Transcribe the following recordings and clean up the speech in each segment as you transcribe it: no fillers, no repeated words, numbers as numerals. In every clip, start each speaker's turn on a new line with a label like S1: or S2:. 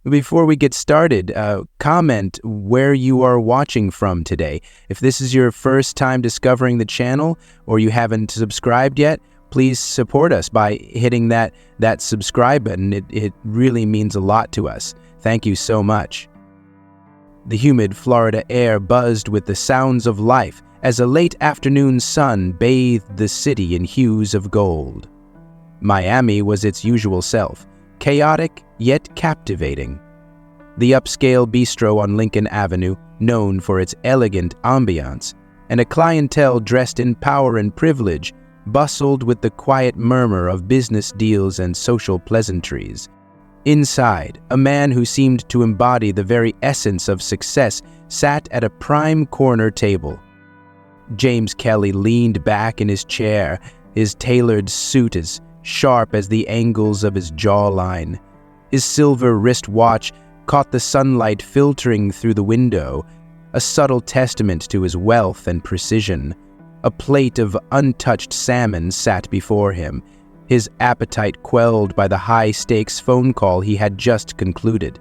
S1: Before we get started, comment where you are watching from today. If this is your first time discovering the channel or you haven't subscribed yet, please support us by hitting that subscribe button. It really means a lot to us. Thank you so much. The humid Florida air buzzed with the sounds of life as a late afternoon sun bathed the city in hues of gold. Miami was its usual self, chaotic yet captivating. The upscale bistro on Lincoln Avenue, known for its elegant ambiance, and a clientele dressed in power and privilege, bustled with the quiet murmur of business deals and social pleasantries. Inside, a man who seemed to embody the very essence of success sat at a prime corner table. James Kelly leaned back in his chair, his tailored suit as sharp as the angles of his jawline. His silver wristwatch caught the sunlight filtering through the window, a subtle testament to his wealth and precision. A plate of untouched salmon sat before him, his appetite quelled by the high-stakes phone call he had just concluded.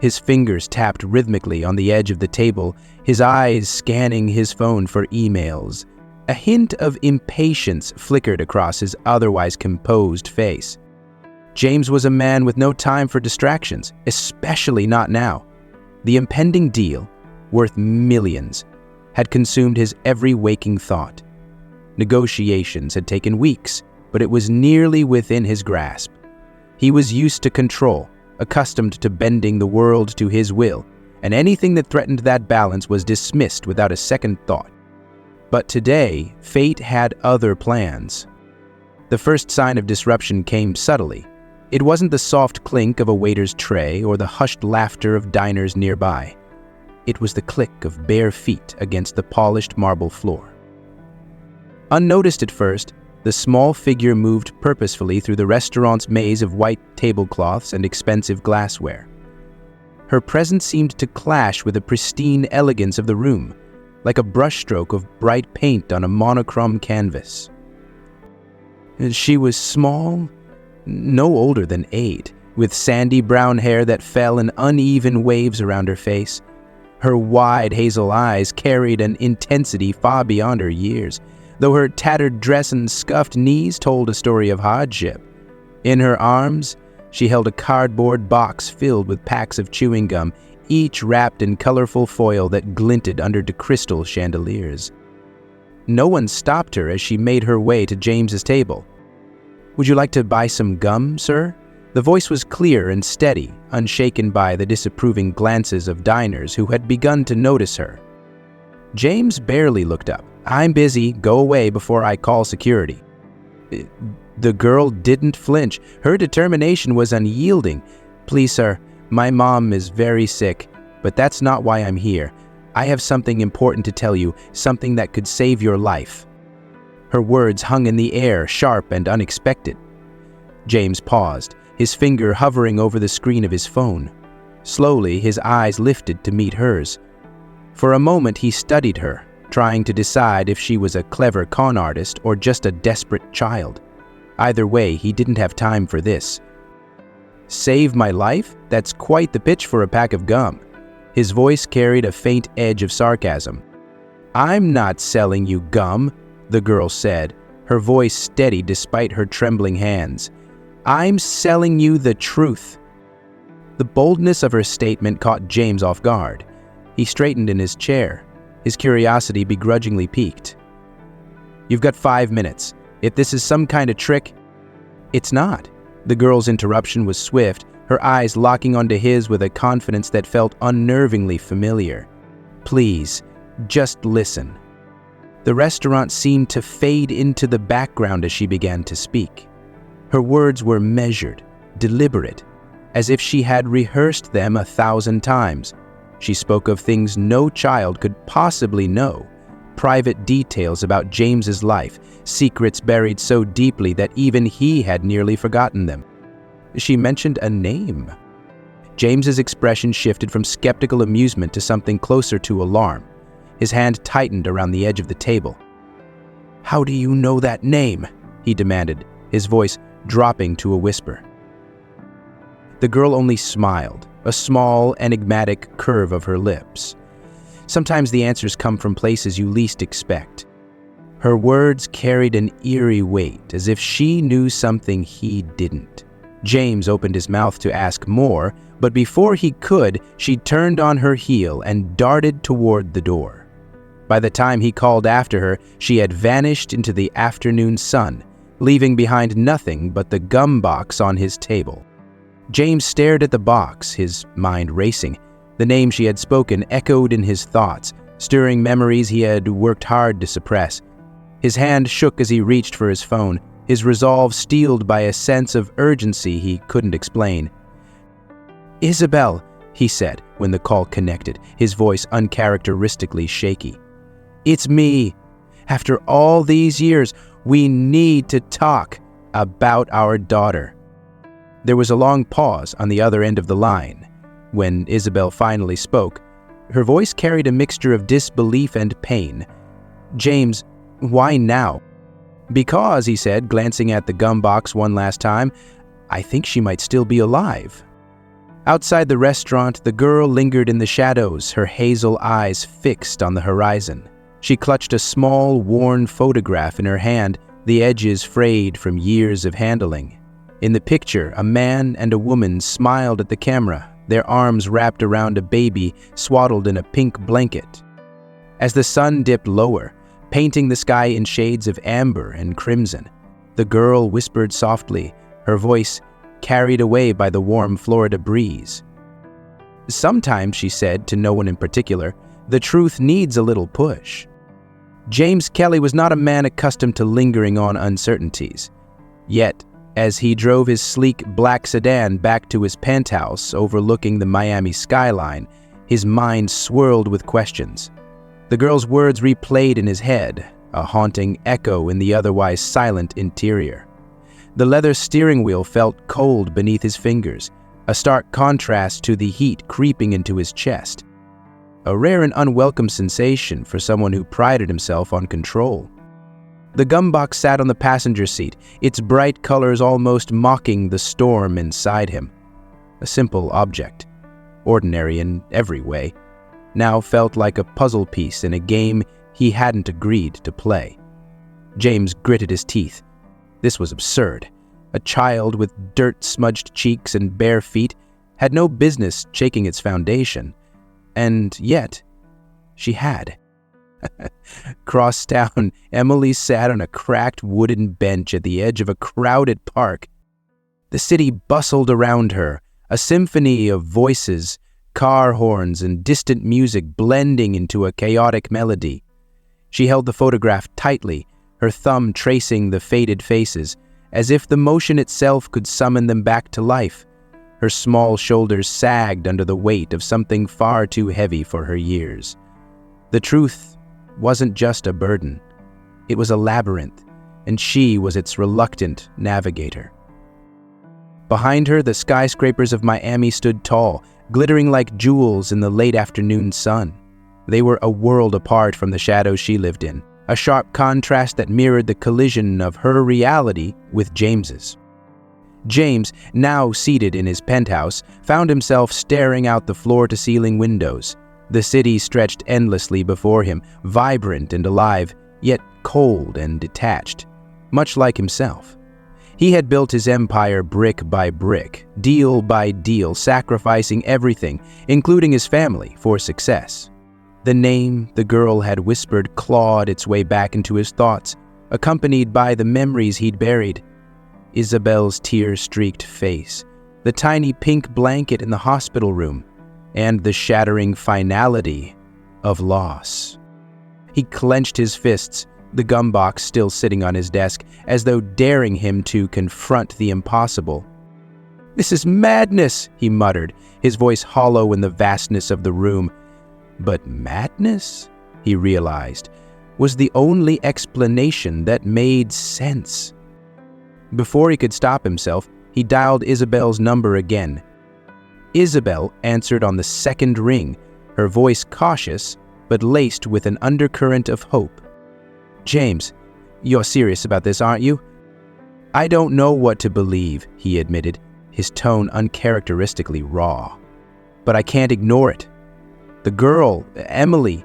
S1: His fingers tapped rhythmically on the edge of the table, his eyes scanning his phone for emails. A hint of impatience flickered across his otherwise composed face. James was a man with no time for distractions, especially not now. The impending deal, worth millions, had consumed his every waking thought. Negotiations had taken weeks, but it was nearly within his grasp. He was used to control, accustomed to bending the world to his will, and anything that threatened that balance was dismissed without a second thought. But today, fate had other plans. The first sign of disruption came subtly. It wasn't the soft clink of a waiter's tray or the hushed laughter of diners nearby. It was the click of bare feet against the polished marble floor. Unnoticed at first, the small figure moved purposefully through the restaurant's maze of white tablecloths and expensive glassware. Her presence seemed to clash with the pristine elegance of the room, like a brushstroke of bright paint on a monochrome canvas. She was small, no older than 8, with sandy brown hair that fell in uneven waves around her face. Her wide hazel eyes carried an intensity far beyond her years, though her tattered dress and scuffed knees told a story of hardship. In her arms, she held a cardboard box filled with packs of chewing gum, each wrapped in colorful foil that glinted under the crystal chandeliers. No one stopped her as she made her way to James's table. "Would you like to buy some gum, sir?" The voice was clear and steady, unshaken by the disapproving glances of diners who had begun to notice her. James barely looked up. "I'm busy. Go away before I call security." The girl didn't flinch. Her determination was unyielding. "Please, sir, my mom is very sick, but that's not why I'm here. I have something important to tell you, something that could save your life." Her words hung in the air, sharp and unexpected. James paused, his finger hovering over the screen of his phone. Slowly, his eyes lifted to meet hers. For a moment, he studied her, trying to decide if she was a clever con artist or just a desperate child. Either way, he didn't have time for this. "Save my life? That's quite the pitch for a pack of gum." His voice carried a faint edge of sarcasm. "I'm not selling you gum," the girl said, her voice steady despite her trembling hands. "I'm selling you the truth." The boldness of her statement caught James off guard. He straightened in his chair, his curiosity begrudgingly piqued. "You've got 5 minutes. If this is some kind of trick..." "It's not." The girl's interruption was swift, her eyes locking onto his with a confidence that felt unnervingly familiar. "Please, just listen." The restaurant seemed to fade into the background as she began to speak. Her words were measured, deliberate, as if she had rehearsed them 1,000 times. She spoke of things no child could possibly know, private details about James's life, secrets buried so deeply that even he had nearly forgotten them. She mentioned a name. James's expression shifted from skeptical amusement to something closer to alarm. His hand tightened around the edge of the table. "How do you know that name?" he demanded, his voice dropping to a whisper. The girl only smiled, a small, enigmatic curve of her lips. Sometimes the answers come from places you least expect. Her words carried an eerie weight, as if she knew something he didn't. James opened his mouth to ask more, but before he could, she turned on her heel and darted toward the door. By the time he called after her, she had vanished into the afternoon sun, leaving behind nothing but the gum box on his table. James stared at the box, his mind racing. The name she had spoken echoed in his thoughts, stirring memories he had worked hard to suppress. His hand shook as he reached for his phone, his resolve steeled by a sense of urgency he couldn't explain. "Isabel," he said when the call connected, his voice uncharacteristically shaky. "It's me. After all these years, we need to talk about our daughter." There was a long pause on the other end of the line. When Isabel finally spoke, her voice carried a mixture of disbelief and pain. "James, why now?" "Because," he said, glancing at the gum box one last time, "I think she might still be alive." Outside the restaurant, the girl lingered in the shadows, her hazel eyes fixed on the horizon. She clutched a small, worn photograph in her hand, the edges frayed from years of handling. In the picture, a man and a woman smiled at the camera, their arms wrapped around a baby swaddled in a pink blanket. As the sun dipped lower, painting the sky in shades of amber and crimson, the girl whispered softly, her voice carried away by the warm Florida breeze. "Sometimes," she said to no one in particular, "the truth needs a little push." James Kelly was not a man accustomed to lingering on uncertainties. Yet, as he drove his sleek black sedan back to his penthouse overlooking the Miami skyline, his mind swirled with questions. The girl's words replayed in his head, a haunting echo in the otherwise silent interior. The leather steering wheel felt cold beneath his fingers, a stark contrast to the heat creeping into his chest. A rare and unwelcome sensation for someone who prided himself on control. The gumbox sat on the passenger seat, its bright colors almost mocking the storm inside him. A simple object, ordinary in every way, now felt like a puzzle piece in a game he hadn't agreed to play. James gritted his teeth. This was absurd. A child with dirt-smudged cheeks and bare feet had no business shaking its foundation. And yet, she had. Cross town, Emily sat on a cracked wooden bench at the edge of a crowded park. The city bustled around her, a symphony of voices, car horns, and distant music blending into a chaotic melody. She held the photograph tightly, her thumb tracing the faded faces, as if the motion itself could summon them back to life. Her small shoulders sagged under the weight of something far too heavy for her years. The truth wasn't just a burden. It was a labyrinth, and she was its reluctant navigator. Behind her, the skyscrapers of Miami stood tall, glittering like jewels in the late afternoon sun. They were a world apart from the shadows she lived in, a sharp contrast that mirrored the collision of her reality with James's. James, now seated in his penthouse, found himself staring out the floor-to-ceiling windows. The city stretched endlessly before him, vibrant and alive, yet cold and detached, much like himself. He had built his empire brick by brick, deal by deal, sacrificing everything, including his family, for success. The name the girl had whispered clawed its way back into his thoughts, accompanied by the memories he'd buried. Isabel's tear-streaked face, the tiny pink blanket in the hospital room, and the shattering finality of loss. He clenched his fists, the gumbox still sitting on his desk, as though daring him to confront the impossible. "This is madness," he muttered, his voice hollow in the vastness of the room. But madness, he realized, was the only explanation that made sense. Before he could stop himself, he dialed Isabel's number again. Isabel answered on the second ring, her voice cautious, but laced with an undercurrent of hope. "James, you're serious about this, aren't you?" "I don't know what to believe," he admitted, his tone uncharacteristically raw. but I can't ignore it. The girl, Emily,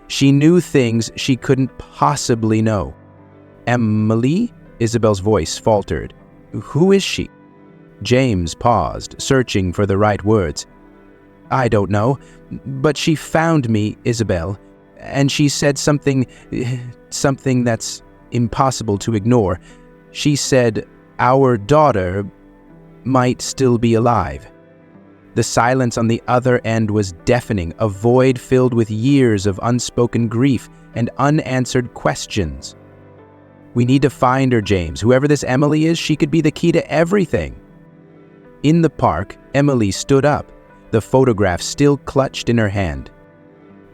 S1: she knew things she couldn't possibly know. Emily? Isabel's voice faltered. Who is she? James paused, searching for the right words. I don't know, but she found me, Isabel, and she said something that's impossible to ignore. She said our daughter might still be alive. The silence on the other end was deafening, a void filled with years of unspoken grief and unanswered questions. We need to find her, James. Whoever this Emily is, she could be the key to everything. In the park, Emily stood up, the photograph still clutched in her hand.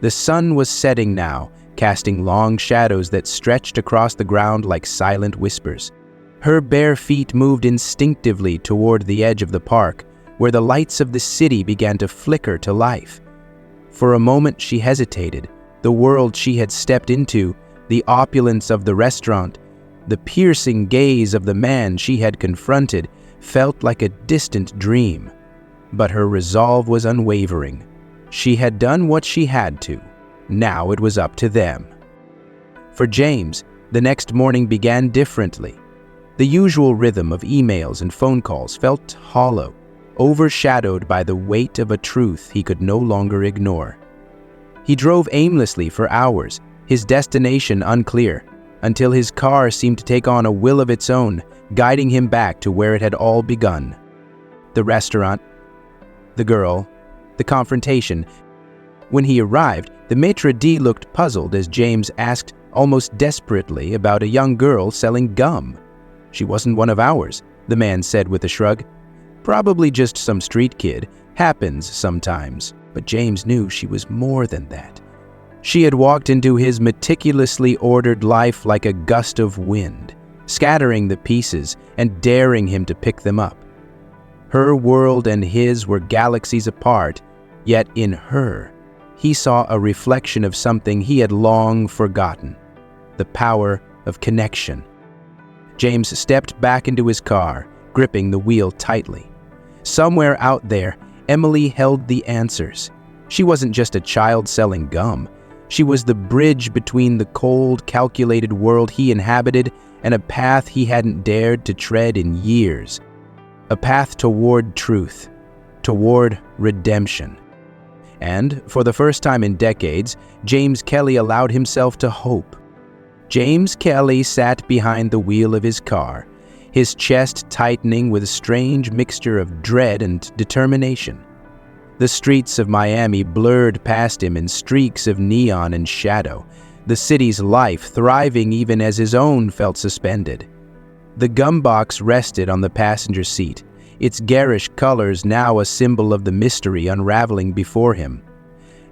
S1: The sun was setting now, casting long shadows that stretched across the ground like silent whispers. Her bare feet moved instinctively toward the edge of the park, where the lights of the city began to flicker to life. For a moment she hesitated. The world she had stepped into, the opulence of the restaurant, the piercing gaze of the man she had confronted, felt like a distant dream. But her resolve was unwavering. She had done what she had to. Now it was up to them. For James, the next morning began differently. The usual rhythm of emails and phone calls felt hollow, overshadowed by the weight of a truth he could no longer ignore. He drove aimlessly for hours, his destination unclear, until his car seemed to take on a will of its own, guiding him back to where it had all begun. The restaurant, the girl, the confrontation. When he arrived, the maitre d' looked puzzled as James asked almost desperately about a young girl selling gum. She wasn't one of ours, the man said with a shrug. Probably just some street kid. Happens sometimes. But James knew she was more than that. She had walked into his meticulously ordered life like a gust of wind, scattering the pieces and daring him to pick them up. Her world and his were galaxies apart, yet in her, he saw a reflection of something he had long forgotten, the power of connection. James stepped back into his car, gripping the wheel tightly. Somewhere out there, Emily held the answers. She wasn't just a child selling gum. She was the bridge between the cold, calculated world he inhabited and a path he hadn't dared to tread in years. A path toward truth, toward redemption. And, for the first time in decades, James Kelly allowed himself to hope. James Kelly sat behind the wheel of his car, his chest tightening with a strange mixture of dread and determination. The streets of Miami blurred past him in streaks of neon and shadow, the city's life thriving even as his own felt suspended. The gum box rested on the passenger seat, its garish colors now a symbol of the mystery unraveling before him.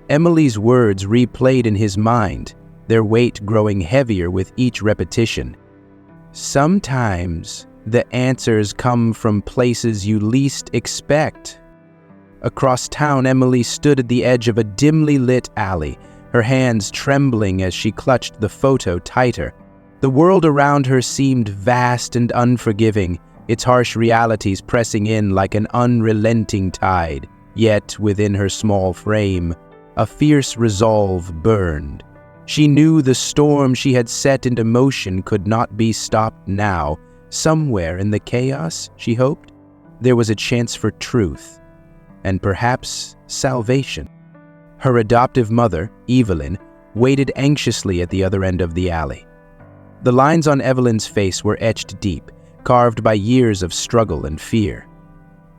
S1: Emily's words replayed in his mind, their weight growing heavier with each repetition. Sometimes the answers come from places you least expect. Across town, Emily stood at the edge of a dimly lit alley, her hands trembling as she clutched the photo tighter. The world around her seemed vast and unforgiving, its harsh realities pressing in like an unrelenting tide. Yet, within her small frame, a fierce resolve burned. She knew the storm she had set into motion could not be stopped now. Somewhere in the chaos, she hoped, there was a chance for truth, and perhaps salvation. Her adoptive mother, Evelyn, waited anxiously at the other end of the alley. The lines on Evelyn's face were etched deep, carved by years of struggle and fear.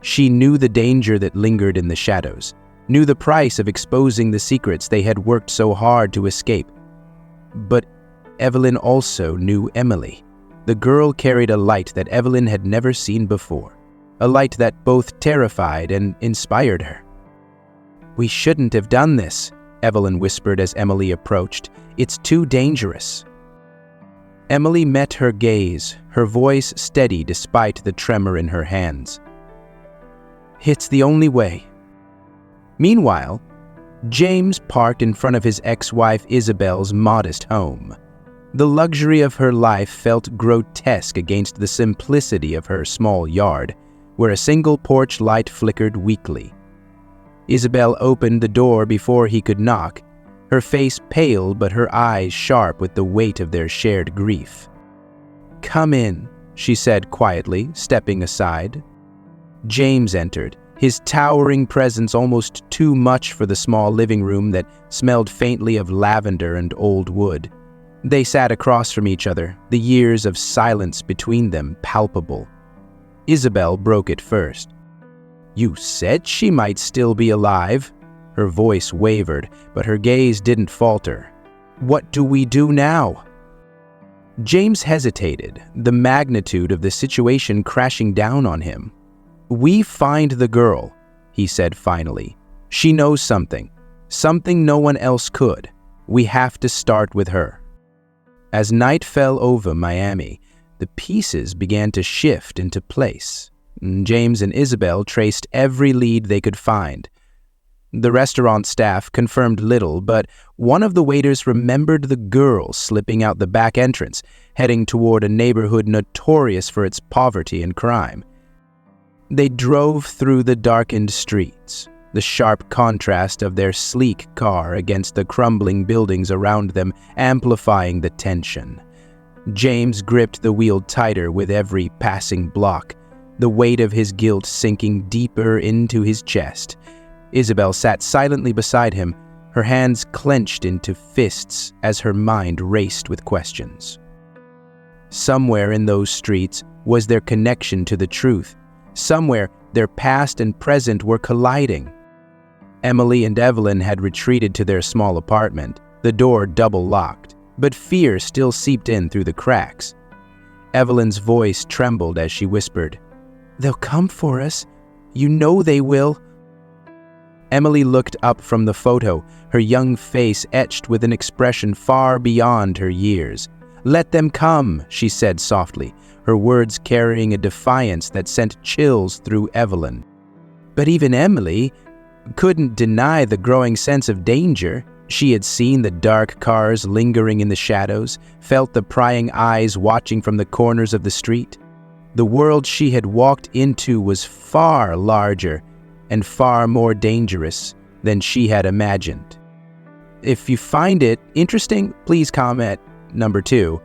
S1: She knew the danger that lingered in the shadows, knew the price of exposing the secrets they had worked so hard to escape. But Evelyn also knew Emily. The girl carried a light that Evelyn had never seen before, a light that both terrified and inspired her. "We shouldn't have done this," Evelyn whispered as Emily approached. "It's too dangerous." Emily met her gaze, her voice steady despite the tremor in her hands. "It's the only way." Meanwhile, James parked in front of his ex-wife Isabel's modest home. The luxury of her life felt grotesque against the simplicity of her small yard, where a single porch light flickered weakly. Isabel opened the door before he could knock, her face pale but her eyes sharp with the weight of their shared grief. "Come in," she said quietly, stepping aside. James entered, his towering presence almost too much for the small living room that smelled faintly of lavender and old wood. They sat across from each other, the years of silence between them palpable. Isabel broke it first. "You said she might still be alive." Her voice wavered, but her gaze didn't falter. "What do we do now?" James hesitated, the magnitude of the situation crashing down on him. "We find the girl," he said finally. "She knows something no one else could. We have to start with her." As night fell over Miami, the pieces began to shift into place. James and Isabel traced every lead they could find. The restaurant staff confirmed little, but one of the waiters remembered the girl slipping out the back entrance, heading toward a neighborhood notorious for its poverty and crime. They drove through the darkened streets, the sharp contrast of their sleek car against the crumbling buildings around them amplifying the tension. James gripped the wheel tighter with every passing block, the weight of his guilt sinking deeper into his chest. Isabel sat silently beside him, her hands clenched into fists as her mind raced with questions. Somewhere in those streets was their connection to the truth. Somewhere their past and present were colliding. Emily and Evelyn had retreated to their small apartment, the door double-locked, but fear still seeped in through the cracks. Evelyn's voice trembled as she whispered, "They'll come for us. You know they will." Emily looked up from the photo, her young face etched with an expression far beyond her years. "Let them come," she said softly, her words carrying a defiance that sent chills through Evelyn. But even Emily couldn't deny the growing sense of danger. She had seen the dark cars lingering in the shadows, felt the prying eyes watching from the corners of the street. The world she had walked into was far larger and far more dangerous than she had imagined. If you find it interesting, please comment number 2.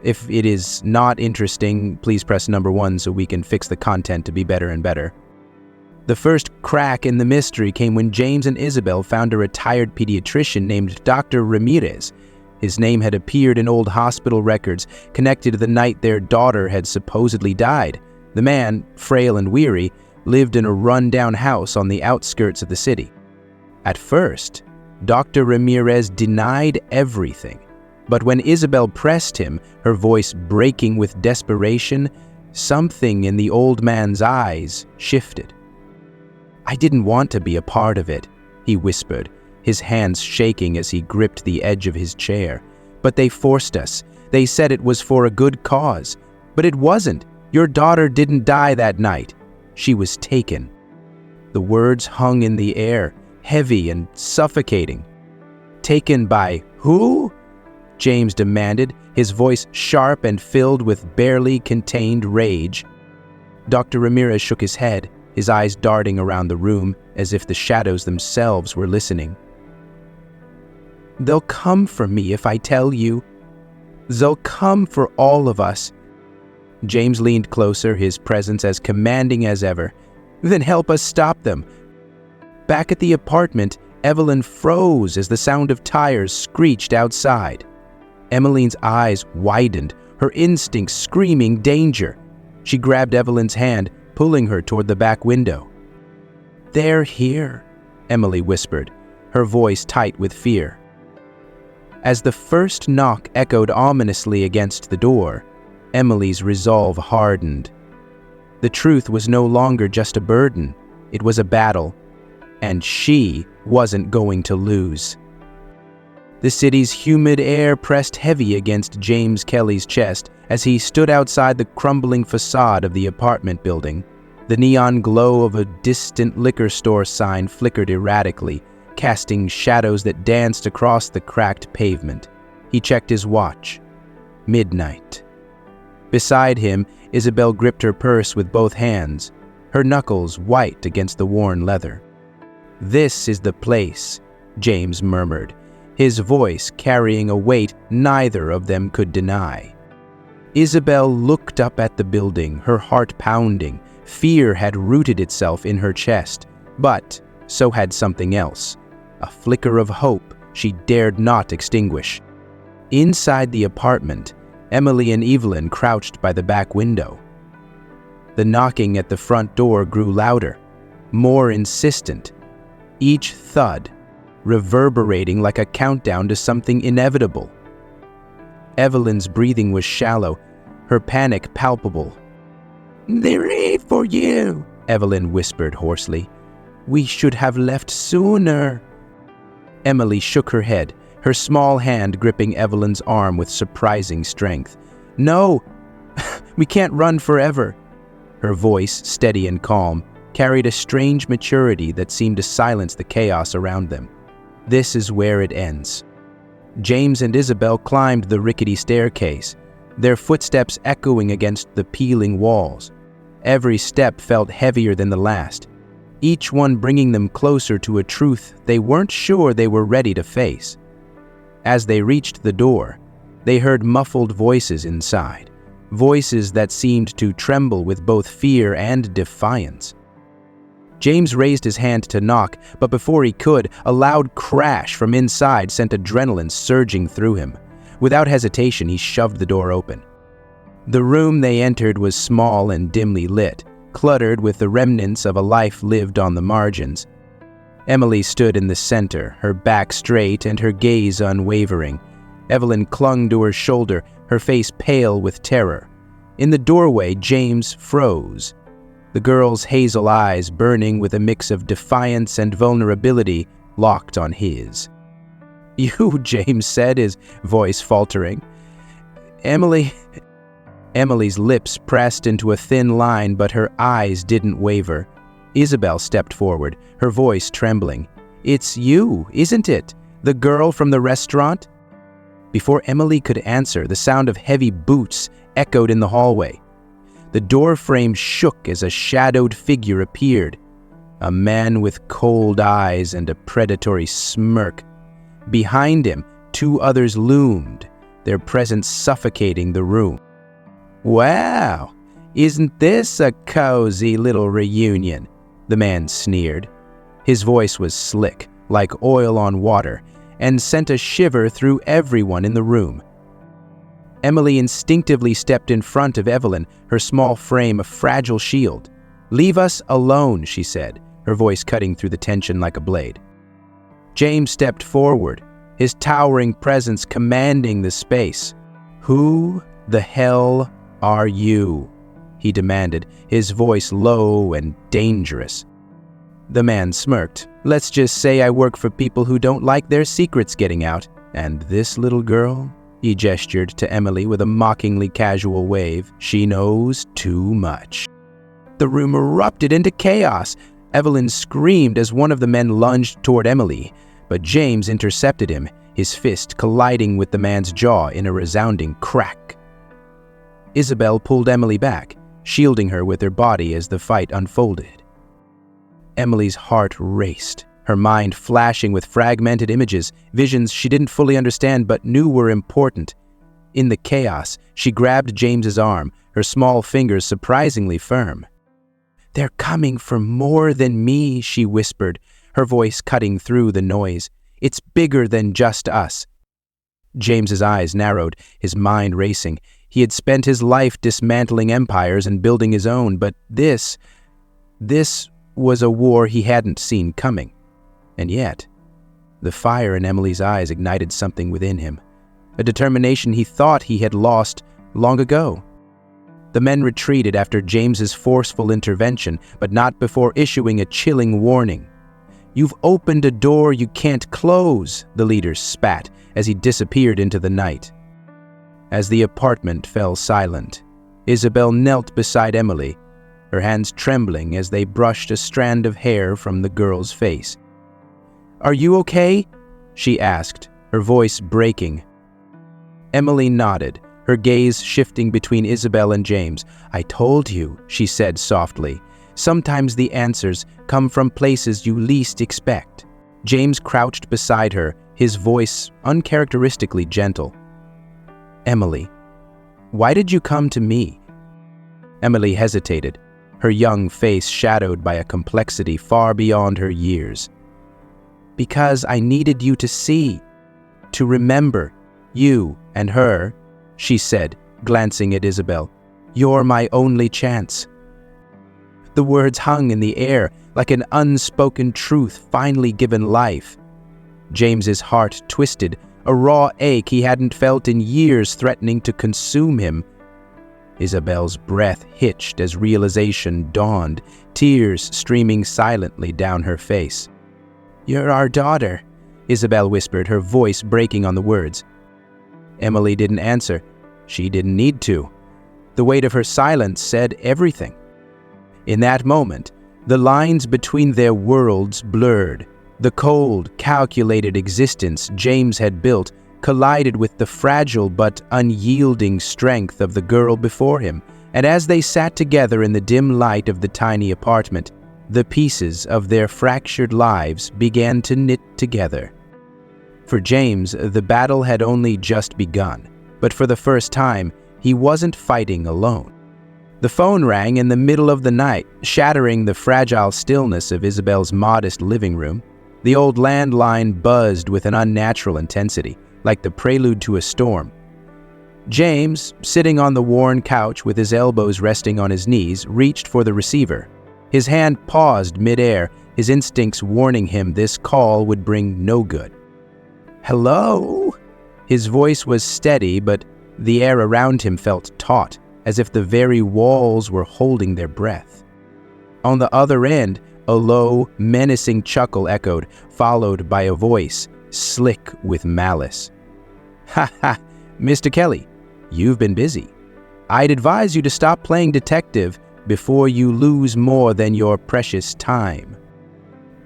S1: If it is not interesting, please press number 1 so we can fix the content to be better and better. The first crack in the mystery came when James and Isabel found a retired pediatrician named Dr. Ramirez. His name had appeared in old hospital records, connected to the night their daughter had supposedly died. The man, frail and weary, lived in a run-down house on the outskirts of the city. At first, Dr. Ramirez denied everything. But when Isabel pressed him, her voice breaking with desperation, something in the old man's eyes shifted. "I didn't want to be a part of it," he whispered, his hands shaking as he gripped the edge of his chair. "But they forced us. They said it was for a good cause. But it wasn't. Your daughter didn't die that night. She was taken." The words hung in the air, heavy and suffocating. "Taken by who?" James demanded, his voice sharp and filled with barely contained rage. Dr. Ramirez shook his head, his eyes darting around the room as if the shadows themselves were listening. "They'll come for me if I tell you. They'll come for all of us." James leaned closer, his presence as commanding as ever. "Then help us stop them." Back at the apartment, Evelyn froze as the sound of tires screeched outside. Emmeline's eyes widened, her instincts screaming danger. She grabbed Evelyn's hand, pulling her toward the back window. "They're here," Emily whispered, her voice tight with fear. As the first knock echoed ominously against the door, Emily's resolve hardened. The truth was no longer just a burden, it was a battle, and she wasn't going to lose. The city's humid air pressed heavy against James Kelly's chest as he stood outside the crumbling facade of the apartment building. The neon glow of a distant liquor store sign flickered erratically, casting shadows that danced across the cracked pavement. He checked his watch. Midnight. Beside him, Isabel gripped her purse with both hands, her knuckles white against the worn leather. "This is the place," James murmured, his voice carrying a weight neither of them could deny. Isabel looked up at the building, her heart pounding. Fear had rooted itself in her chest, but so had something else, a flicker of hope she dared not extinguish. Inside the apartment, Emily and Evelyn crouched by the back window. The knocking at the front door grew louder, more insistent, each thud reverberating like a countdown to something inevitable. Evelyn's breathing was shallow, her panic palpable. "They're ready for you," Evelyn whispered hoarsely. "We should have left sooner." Emily shook her head, her small hand gripping Evelyn's arm with surprising strength. "No, we can't run forever." Her voice, steady and calm, carried a strange maturity that seemed to silence the chaos around them. "This is where it ends." James and Isabel climbed the rickety staircase, their footsteps echoing against the peeling walls. Every step felt heavier than the last, each one bringing them closer to a truth they weren't sure they were ready to face. As they reached the door, they heard muffled voices inside, voices that seemed to tremble with both fear and defiance. James raised his hand to knock, but before he could, a loud crash from inside sent adrenaline surging through him. Without hesitation, he shoved the door open. The room they entered was small and dimly lit, cluttered with the remnants of a life lived on the margins. Emily stood in the center, her back straight and her gaze unwavering. Evelyn clung to her shoulder, her face pale with terror. In the doorway, James froze, the girl's hazel eyes burning with a mix of defiance and vulnerability locked on his. "You," James said, his voice faltering. "Emily." Emily's lips pressed into a thin line, but her eyes didn't waver. Isabel stepped forward, her voice trembling. "It's you, isn't it? The girl from the restaurant?" Before Emily could answer, the sound of heavy boots echoed in the hallway. The door frame shook as a shadowed figure appeared, a man with cold eyes and a predatory smirk. Behind him, two others loomed, their presence suffocating the room. "Wow, isn't this a cozy little reunion?" the man sneered. His voice was slick, like oil on water, and sent a shiver through everyone in the room. Emily instinctively stepped in front of Evelyn, her small frame a fragile shield. "Leave us alone," she said, her voice cutting through the tension like a blade. James stepped forward, his towering presence commanding the space. "Who the hell are you?" he demanded, his voice low and dangerous. The man smirked. "Let's just say I work for people who don't like their secrets getting out. And this little girl?" He gestured to Emily with a mockingly casual wave. "She knows too much." The room erupted into chaos. Evelyn screamed as one of the men lunged toward Emily, but James intercepted him, his fist colliding with the man's jaw in a resounding crack. Isabel pulled Emily back, shielding her with her body as the fight unfolded. Emily's heart raced, her mind flashing with fragmented images, visions she didn't fully understand but knew were important. In the chaos, she grabbed James's arm, her small fingers surprisingly firm. "They're coming for more than me," she whispered, her voice cutting through the noise. "It's bigger than just us." James's eyes narrowed, his mind racing. He had spent his life dismantling empires and building his own, but this was a war he hadn't seen coming. And yet, the fire in Emily's eyes ignited something within him, a determination he thought he had lost long ago. The men retreated after James's forceful intervention, but not before issuing a chilling warning. "You've opened a door you can't close," the leader spat as he disappeared into the night. As the apartment fell silent, Isabel knelt beside Emily, her hands trembling as they brushed a strand of hair from the girl's face. "Are you okay?" she asked, her voice breaking. Emily nodded, her gaze shifting between Isabel and James. "I told you," she said softly, Sometimes the answers come from places you least expect. James crouched beside her, his voice uncharacteristically gentle. "Emily, why did you come to me?" Emily hesitated, her young face shadowed by a complexity far beyond her years. "Because I needed you to see, to remember, you and her," she said, glancing at Isabel. "You're my only chance." The words hung in the air like an unspoken truth finally given life. James's heart twisted, a raw ache he hadn't felt in years threatening to consume him. Isabel's breath hitched as realization dawned, tears streaming silently down her face. "You're our daughter," Isabel whispered, her voice breaking on the words. Emily didn't answer. She didn't need to. The weight of her silence said everything. In that moment, the lines between their worlds blurred. The cold, calculated existence James had built collided with the fragile but unyielding strength of the girl before him, and as they sat together in the dim light of the tiny apartment, the pieces of their fractured lives began to knit together. For James, the battle had only just begun, but for the first time, he wasn't fighting alone. The phone rang in the middle of the night, shattering the fragile stillness of Isabel's modest living room. The old landline buzzed with an unnatural intensity, like the prelude to a storm. James, sitting on the worn couch with his elbows resting on his knees, reached for the receiver. His hand paused mid-air, his instincts warning him this call would bring no good. "Hello?" His voice was steady, but the air around him felt taut, as if the very walls were holding their breath. On the other end, a low, menacing chuckle echoed, followed by a voice, slick with malice. "Ha ha, Mr. Kelly, you've been busy. I'd advise you to stop playing detective before you lose more than your precious time."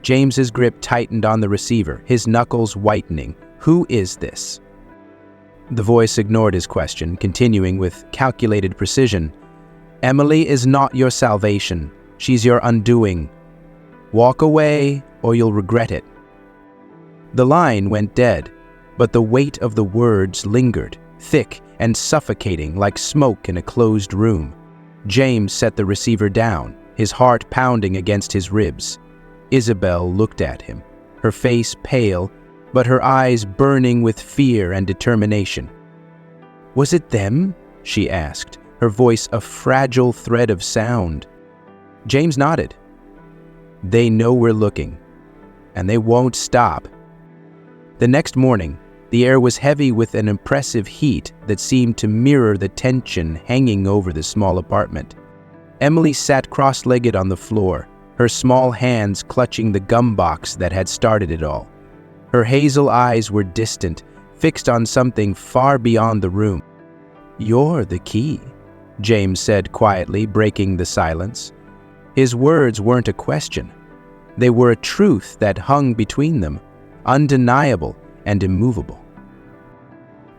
S1: James's grip tightened on the receiver, his knuckles whitening. "Who is this?" The voice ignored his question, continuing with calculated precision. "Emily is not your salvation. She's your undoing. Walk away, or you'll regret it." The line went dead, but the weight of the words lingered, thick and suffocating like smoke in a closed room. James set the receiver down, his heart pounding against his ribs. Isabel looked at him, her face pale, but her eyes burning with fear and determination. "Was it them?" she asked, her voice a fragile thread of sound. James nodded. "They know we're looking, and they won't stop." The next morning, the air was heavy with an oppressive heat that seemed to mirror the tension hanging over the small apartment. Emily sat cross-legged on the floor, her small hands clutching the gum box that had started it all. Her hazel eyes were distant, fixed on something far beyond the room. "You're the key," James said quietly, breaking the silence. His words weren't a question. They were a truth that hung between them, undeniable and immovable.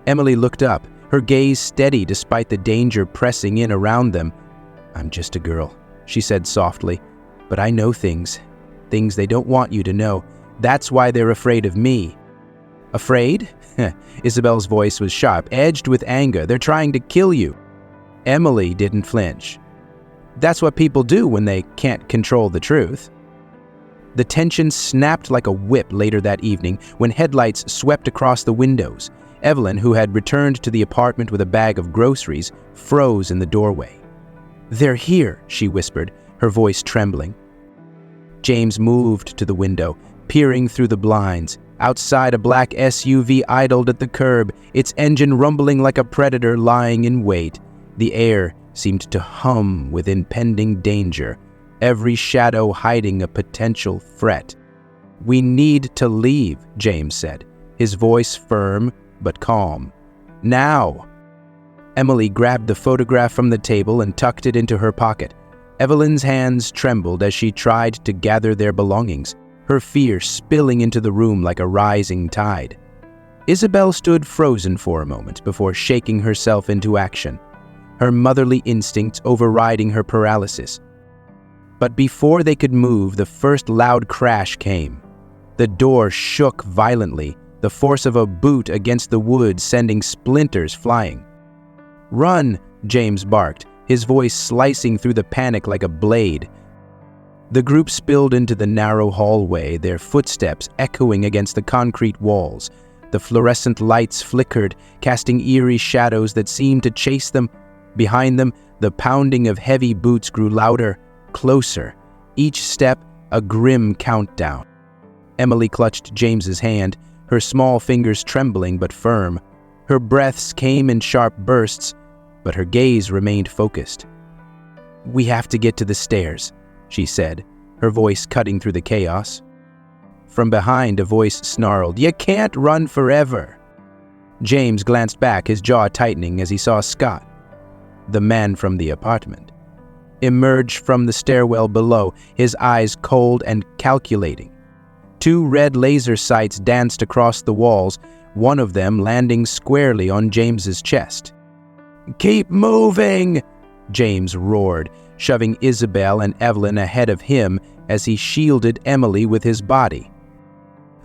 S1: Emily looked up, her gaze steady despite the danger pressing in around them. "I'm just a girl," she said softly, "but I know things they don't want you to know. That's why they're afraid of me." "Afraid?" Isabel's voice was sharp, edged with anger. "They're trying to kill you." Emily didn't flinch. "That's what people do when they can't control the truth." The tension snapped like a whip later that evening when headlights swept across the windows. Evelyn, who had returned to the apartment with a bag of groceries, froze in the doorway. "They're here," she whispered, her voice trembling. James moved to the window, peering through the blinds. Outside, a black SUV idled at the curb, its engine rumbling like a predator lying in wait. The air seemed to hum with impending danger, every shadow hiding a potential threat. "We need to leave," James said, his voice firm but calm. "Now!" Emily grabbed the photograph from the table and tucked it into her pocket. Evelyn's hands trembled as she tried to gather their belongings, her fear spilling into the room like a rising tide. Isabel stood frozen for a moment before shaking herself into action, her motherly instincts overriding her paralysis. But before they could move, the first loud crash came. The door shook violently, the force of a boot against the wood sending splinters flying. "Run!" James barked, his voice slicing through the panic like a blade. The group spilled into the narrow hallway, their footsteps echoing against the concrete walls. The fluorescent lights flickered, casting eerie shadows that seemed to chase them. Behind them, the pounding of heavy boots grew louder, closer, each step a grim countdown. Emily clutched James's hand, her small fingers trembling but firm. Her breaths came in sharp bursts, but her gaze remained focused. "We have to get to the stairs," she said, her voice cutting through the chaos. From behind, a voice snarled, "You can't run forever." James glanced back, his jaw tightening as he saw Scott, the man from the apartment, emerge from the stairwell below, his eyes cold and calculating. Two red laser sights danced across the walls, one of them landing squarely on James's chest. "Keep moving!" James roared, shoving Isabel and Evelyn ahead of him as he shielded Emily with his body.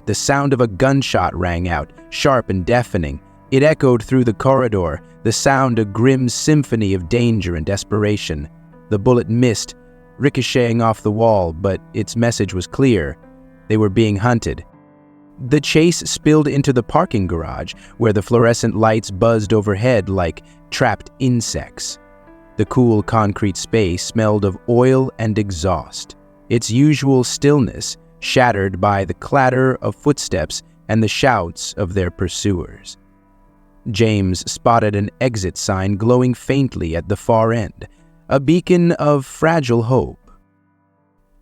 S1: The sound of a gunshot rang out, sharp and deafening. It echoed through the corridor, the sound a grim symphony of danger and desperation. The bullet missed, ricocheting off the wall, but its message was clear. They were being hunted. The chase spilled into the parking garage, where the fluorescent lights buzzed overhead like trapped insects. The cool concrete space smelled of oil and exhaust, its usual stillness shattered by the clatter of footsteps and the shouts of their pursuers. James spotted an exit sign glowing faintly at the far end, a beacon of fragile hope.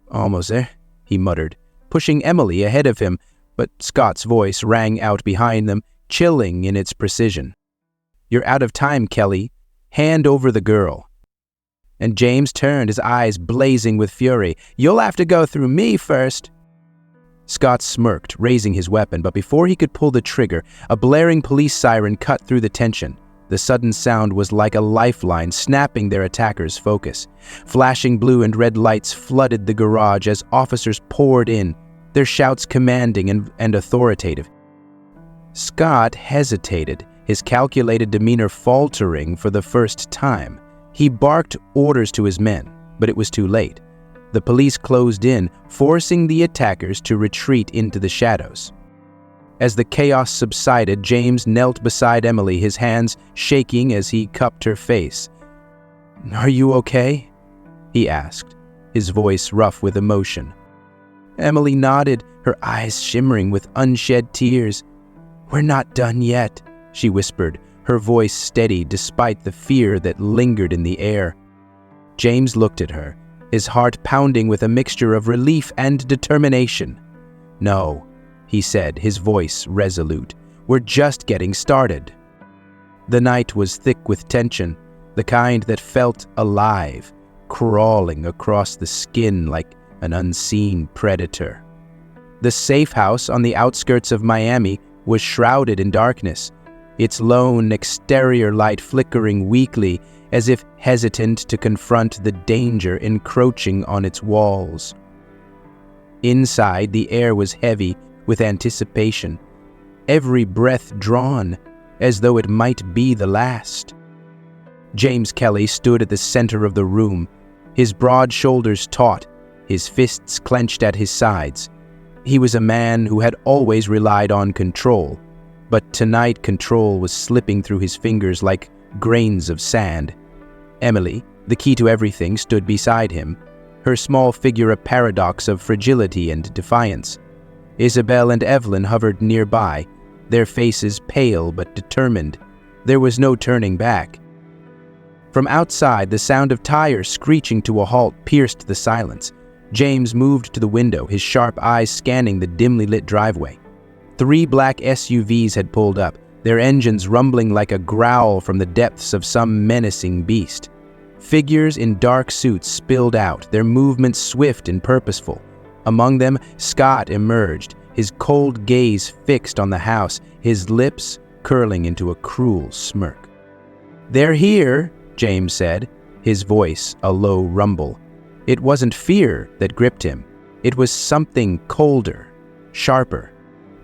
S1: "Almost there," he muttered, pushing Emily ahead of him, but Scott's voice rang out behind them, chilling in its precision. "You're out of time, Kelly. Hand over the girl." And James turned, his eyes blazing with fury. "You'll have to go through me first." Scott smirked, raising his weapon, but before he could pull the trigger, a blaring police siren cut through the tension. The sudden sound was like a lifeline, snapping their attackers' focus. Flashing blue and red lights flooded the garage as officers poured in, their shouts commanding and authoritative. Scott hesitated, his calculated demeanor faltering for the first time. He barked orders to his men, but it was too late. The police closed in, forcing the attackers to retreat into the shadows. As the chaos subsided, James knelt beside Emily, his hands shaking as he cupped her face. "Are you okay?" he asked, his voice rough with emotion. Emily nodded, her eyes shimmering with unshed tears. "We're not done yet," she whispered, her voice steady despite the fear that lingered in the air. James looked at her, his heart pounding with a mixture of relief and determination. "No," he said, his voice resolute. "We're just getting started." The night was thick with tension, the kind that felt alive, crawling across the skin like an unseen predator. The safe house on the outskirts of Miami was shrouded in darkness, its lone exterior light flickering weakly as if hesitant to confront the danger encroaching on its walls. Inside, the air was heavy with anticipation, every breath drawn as though it might be the last. James Kelly stood at the center of the room, his broad shoulders taut, his fists clenched at his sides. He was a man who had always relied on control, but tonight control was slipping through his fingers like grains of sand. Emily, the key to everything, stood beside him, her small figure a paradox of fragility and defiance. Isabel and Evelyn hovered nearby, their faces pale but determined. There was no turning back. From outside, the sound of tires screeching to a halt pierced the silence. James moved to the window, his sharp eyes scanning the dimly lit driveway. 3 black SUVs had pulled up, their engines rumbling like a growl from the depths of some menacing beast. Figures in dark suits spilled out, their movements swift and purposeful. Among them, Scott emerged, his cold gaze fixed on the house, his lips curling into a cruel smirk. "They're here," James said, his voice a low rumble. It wasn't fear that gripped him. It was something colder, sharper,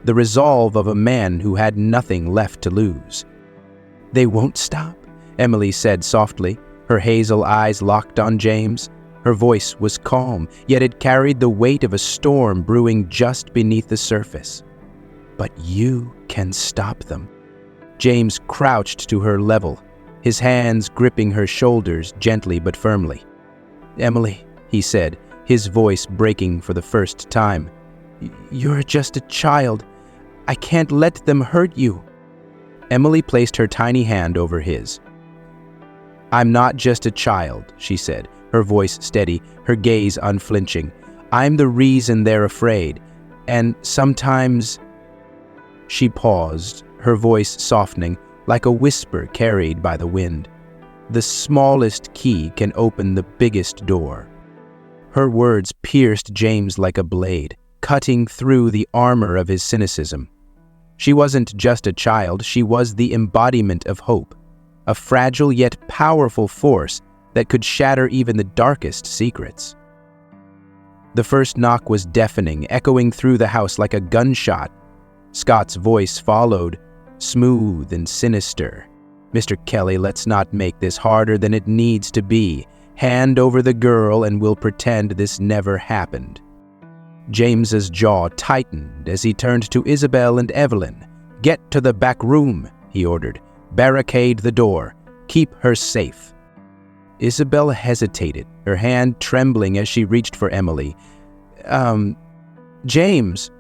S1: the resolve of a man who had nothing left to lose. "They won't stop," Emily said softly, her hazel eyes locked on James. Her voice was calm, yet it carried the weight of a storm brewing just beneath the surface. "But you can stop them." James crouched to her level, his hands gripping her shoulders gently but firmly. "Emily," he said, his voice breaking for the first time, "you're just a child. I can't let them hurt you." Emily placed her tiny hand over his. "I'm not just a child," she said, her voice steady, her gaze unflinching. "I'm the reason they're afraid. And sometimes—" She paused, her voice softening, like a whisper carried by the wind. "The smallest key can open the biggest door." Her words pierced James like a blade, cutting through the armor of his cynicism. She wasn't just a child, she was the embodiment of hope, a fragile yet powerful force that could shatter even the darkest secrets. The first knock was deafening, echoing through the house like a gunshot. Scott's voice followed, smooth and sinister. "Mr. Kelly, let's not make this harder than it needs to be. Hand over the girl and we'll pretend this never happened." James's jaw tightened as he turned to Isabel and Evelyn. "Get to the back room," he ordered. "Barricade the door. Keep her safe." Isabel hesitated, her hand trembling as she reached for Emily. James,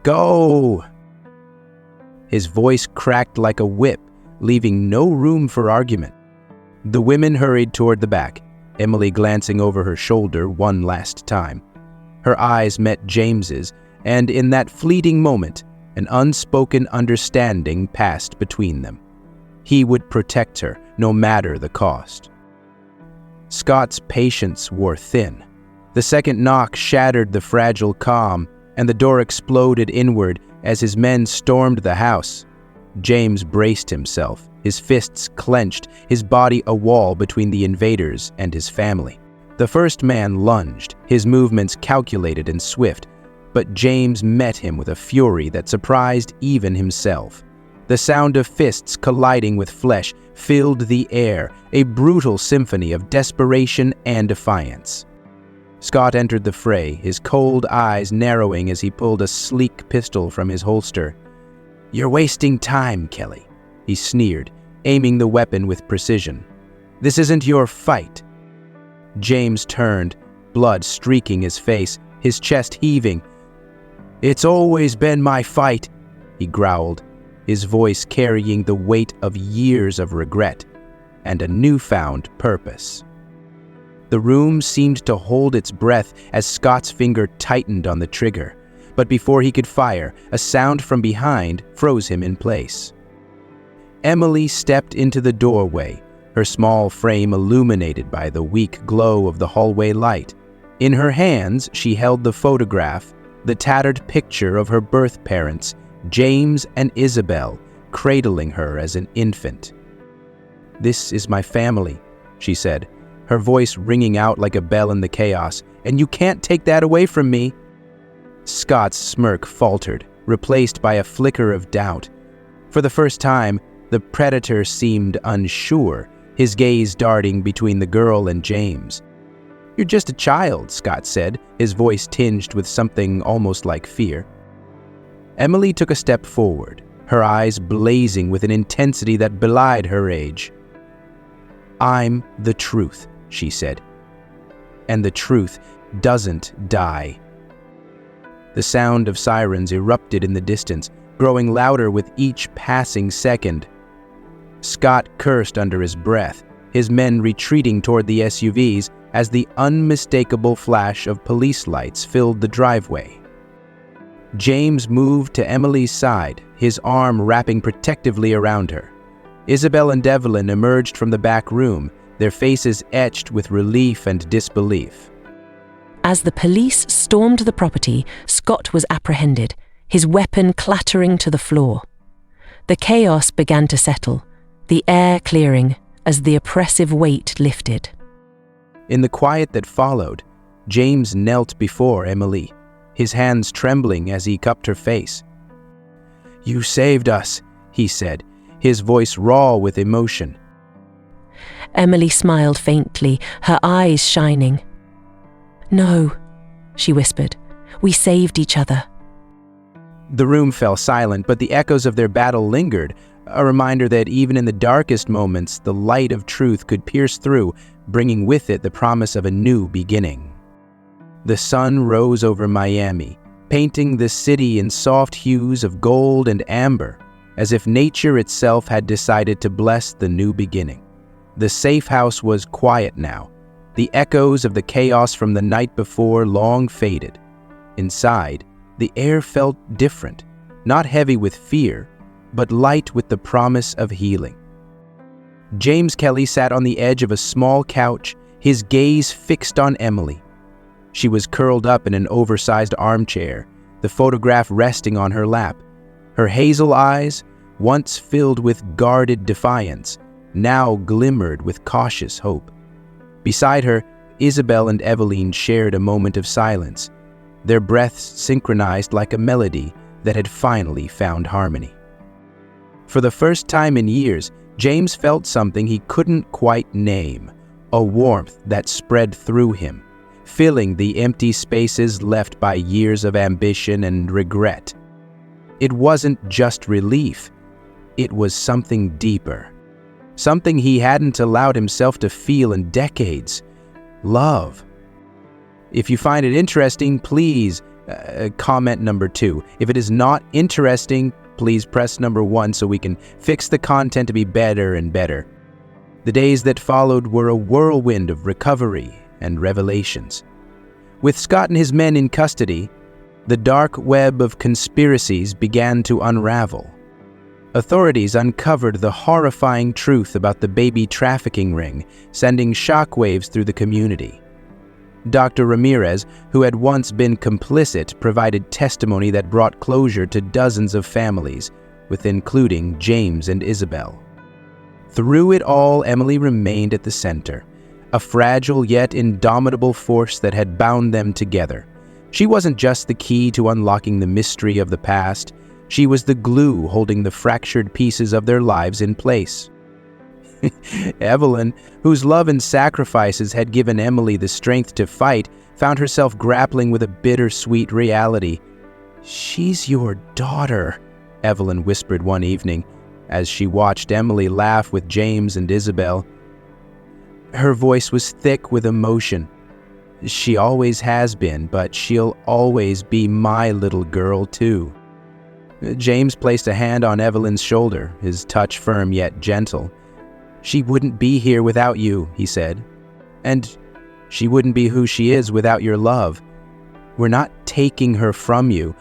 S1: go." His voice cracked like a whip, leaving no room for argument. The women hurried toward the back, Emily glancing over her shoulder one last time. Her eyes met James's, and in that fleeting moment, an unspoken understanding passed between them. He would protect her, no matter the cost. Scott's patience wore thin. The second knock shattered the fragile calm, and the door exploded inward as his men stormed the house. James braced himself, his fists clenched, his body a wall between the invaders and his family. The first man lunged, his movements calculated and swift, but James met him with a fury that surprised even himself. The sound of fists colliding with flesh filled the air, a brutal symphony of desperation and defiance. Scott entered the fray, his cold eyes narrowing as he pulled a sleek pistol from his holster. "You're wasting time, Kelly," he sneered, aiming the weapon with precision. "This isn't your fight." James turned, blood streaking his face, his chest heaving. "It's always been my fight," he growled, his voice carrying the weight of years of regret and a newfound purpose. The room seemed to hold its breath as Scott's finger tightened on the trigger, but before he could fire, a sound from behind froze him in place. Emily stepped into the doorway, her small frame illuminated by the weak glow of the hallway light. In her hands, she held the photograph, the tattered picture of her birth parents, James and Isabel, cradling her as an infant. "This is my family," she said, her voice ringing out like a bell in the chaos, "and you can't take that away from me." Scott's smirk faltered, replaced by a flicker of doubt. For the first time, the predator seemed unsure, his gaze darting between the girl and James. "You're just a child," Scott said, his voice tinged with something almost like fear. Emily took a step forward, her eyes blazing with an intensity that belied her age. "I'm the truth," she said. "And the truth doesn't die." The sound of sirens erupted in the distance, growing louder with each passing second. Scott cursed under his breath, his men retreating toward the SUVs as the unmistakable flash of police lights filled the driveway. James moved to Emily's side, his arm wrapping protectively around her. Isabel and Evelyn emerged from the back room, their faces etched with relief and disbelief.
S2: As the police stormed the property, Scott was apprehended, his weapon clattering to the floor. The chaos began to settle, the air clearing as the oppressive weight lifted.
S1: In the quiet that followed, James knelt before Emily, his hands trembling as he cupped her face. "You saved us," he said, his voice raw with emotion.
S2: Emily smiled faintly, her eyes shining. "No," she whispered. "We saved each other."
S1: The room fell silent, but the echoes of their battle lingered, a reminder that even in the darkest moments, the light of truth could pierce through, bringing with it the promise of a new beginning. The sun rose over Miami, painting the city in soft hues of gold and amber, as if nature itself had decided to bless the new beginning. The safe house was quiet now. The echoes of the chaos from the night before long faded. Inside, the air felt different, not heavy with fear, but light with the promise of healing. James Kelly sat on the edge of a small couch, his gaze fixed on Emily. She was curled up in an oversized armchair, the photograph resting on her lap. Her hazel eyes, once filled with guarded defiance, now glimmered with cautious hope. Beside her, Isabel and Eveline shared a moment of silence, their breaths synchronized like a melody that had finally found harmony. For the first time in years, James felt something he couldn't quite name, a warmth that spread through him, filling the empty spaces left by years of ambition and regret. It wasn't just relief, it was something deeper, something he hadn't allowed himself to feel in decades: love. If you find it interesting, please comment number 2. If it is not interesting, please press number 1 so we can fix the content to be better and better. The days that followed were a whirlwind of recovery and revelations. With Scott and his men in custody, the dark web of conspiracies began to unravel. Authorities uncovered the horrifying truth about the baby trafficking ring, sending shockwaves through the community. Dr. Ramirez, who had once been complicit, provided testimony that brought closure to dozens of families, with including James and Isabel. Through it all, Emily remained at the center, a fragile yet indomitable force that had bound them together. She wasn't just the key to unlocking the mystery of the past, she was the glue holding the fractured pieces of their lives in place. Evelyn, whose love and sacrifices had given Emily the strength to fight, found herself grappling with a bittersweet reality. "She's your daughter," Evelyn whispered one evening, as she watched Emily laugh with James and Isabel. Her voice was thick with emotion. "She always has been, but she'll always be my little girl, too." James placed a hand on Evelyn's shoulder, his touch firm yet gentle. "She wouldn't be here without you," he said. "And she wouldn't be who she is without your love. We're not taking her from you.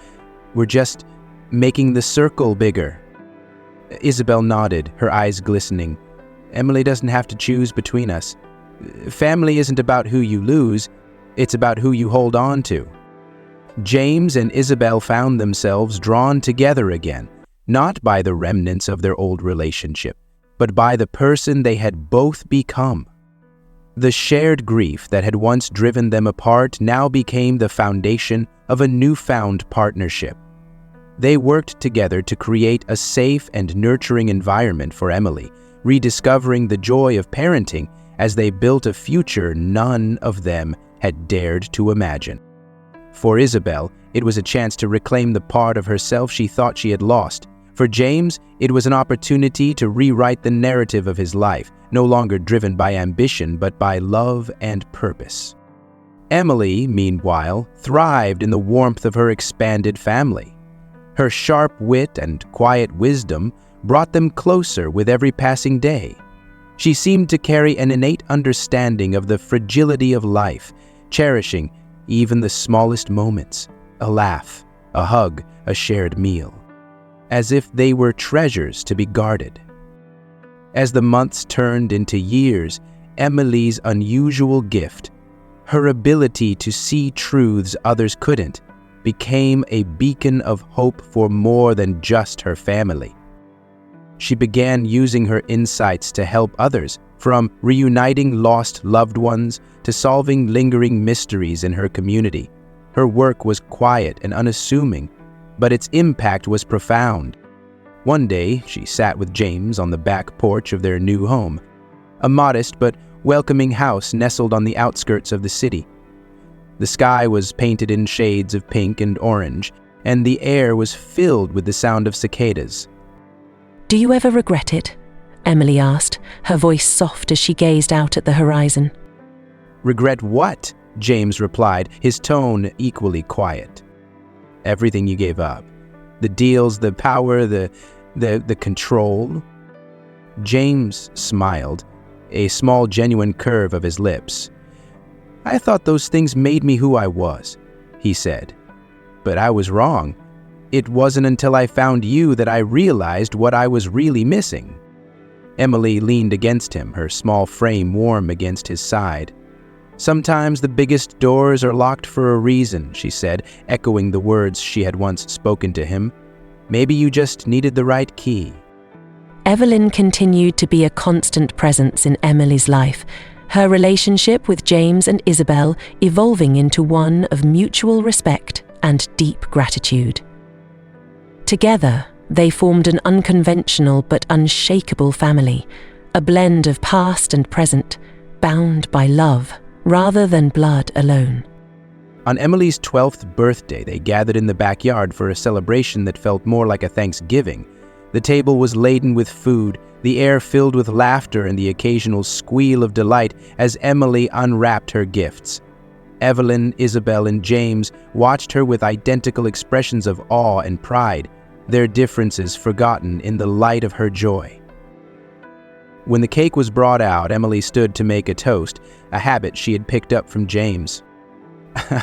S1: We're just making the circle bigger." Isabel nodded, her eyes glistening. "Emily doesn't have to choose between us. Family isn't about who you lose, it's about who you hold on to." James and Isabel found themselves drawn together again, not by the remnants of their old relationship, but by the person they had both become. The shared grief that had once driven them apart now became the foundation of a newfound partnership. They worked together to create a safe and nurturing environment for Emily, rediscovering the joy of parenting as they built a future none of them had dared to imagine. For Isabel, it was a chance to reclaim the part of herself she thought she had lost. For James, it was an opportunity to rewrite the narrative of his life, no longer driven by ambition but by love and purpose. Emily, meanwhile, thrived in the warmth of her expanded family. Her sharp wit and quiet wisdom brought them closer with every passing day. She seemed to carry an innate understanding of the fragility of life, cherishing even the smallest moments, a laugh, a hug, a shared meal, as if they were treasures to be guarded. As the months turned into years, Emily's unusual gift, her ability to see truths others couldn't, became a beacon of hope for more than just her family. She began using her insights to help others, From reuniting lost loved ones to solving lingering mysteries in her community, her work was quiet and unassuming, but its impact was profound. One day, she sat with James on the back porch of their new home, a modest but welcoming house nestled on the outskirts of the city. The sky was painted in shades of pink and orange, and the air was filled with the sound of cicadas.
S2: "Do you ever regret it?" Emily asked, her voice soft as she gazed out at the horizon.
S1: "Regret what?" James replied, his tone equally quiet. "Everything you gave up. The deals, the power, the control." James smiled, a small genuine curve of his lips. "I thought those things made me who I was," he said. "But I was wrong. It wasn't until I found you that I realized what I was really missing." Emily leaned against him, her small frame warm against his side. "Sometimes the biggest doors are locked for a reason," she said, echoing the words she had once spoken to him. "Maybe you just needed the right key."
S2: Evelyn continued to be a constant presence in Emily's life, her relationship with James and Isabel evolving into one of mutual respect and deep gratitude. Together, they formed an unconventional but unshakable family, a blend of past and present, bound by love rather than blood alone.
S1: On Emily's 12th birthday, they gathered in the backyard for a celebration that felt more like a Thanksgiving. The table was laden with food, the air filled with laughter and the occasional squeal of delight as Emily unwrapped her gifts. Evelyn, Isabel, and James watched her with identical expressions of awe and pride, their differences forgotten in the light of her joy. When the cake was brought out, Emily stood to make a toast, a habit she had picked up from James.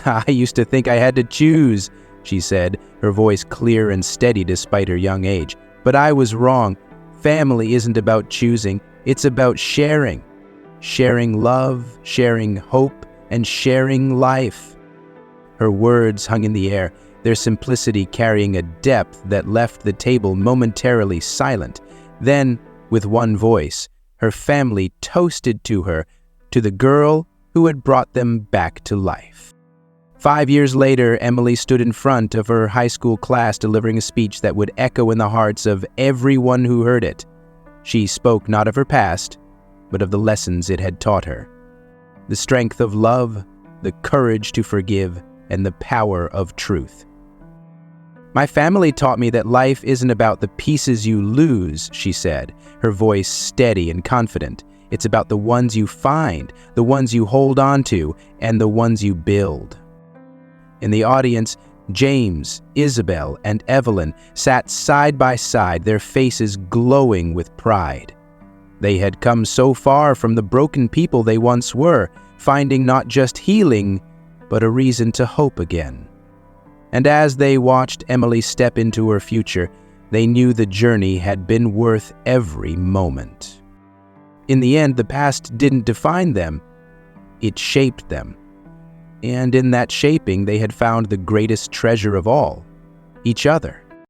S1: "I used to think I had to choose," she said, her voice clear and steady despite her young age. "But I was wrong. Family isn't about choosing, it's about sharing. Sharing love, sharing hope, and sharing life." Her words hung in the air, their simplicity carrying a depth that left the table momentarily silent. Then, with one voice, her family toasted to her, to the girl who had brought them back to life. 5 years later, Emily stood in front of her high school class delivering a speech that would echo in the hearts of everyone who heard it. She spoke not of her past, but of the lessons it had taught her. The strength of love, the courage to forgive, and the power of truth. "My family taught me that life isn't about the pieces you lose," she said, her voice steady and confident. "It's about the ones you find, the ones you hold on to, and the ones you build." In the audience, James, Isabel, and Evelyn sat side by side, their faces glowing with pride. They had come so far from the broken people they once were, finding not just healing, but a reason to hope again. And as they watched Emily step into her future, they knew the journey had been worth every moment. In the end, the past didn't define them, it shaped them. And in that shaping, they had found the greatest treasure of all, each other.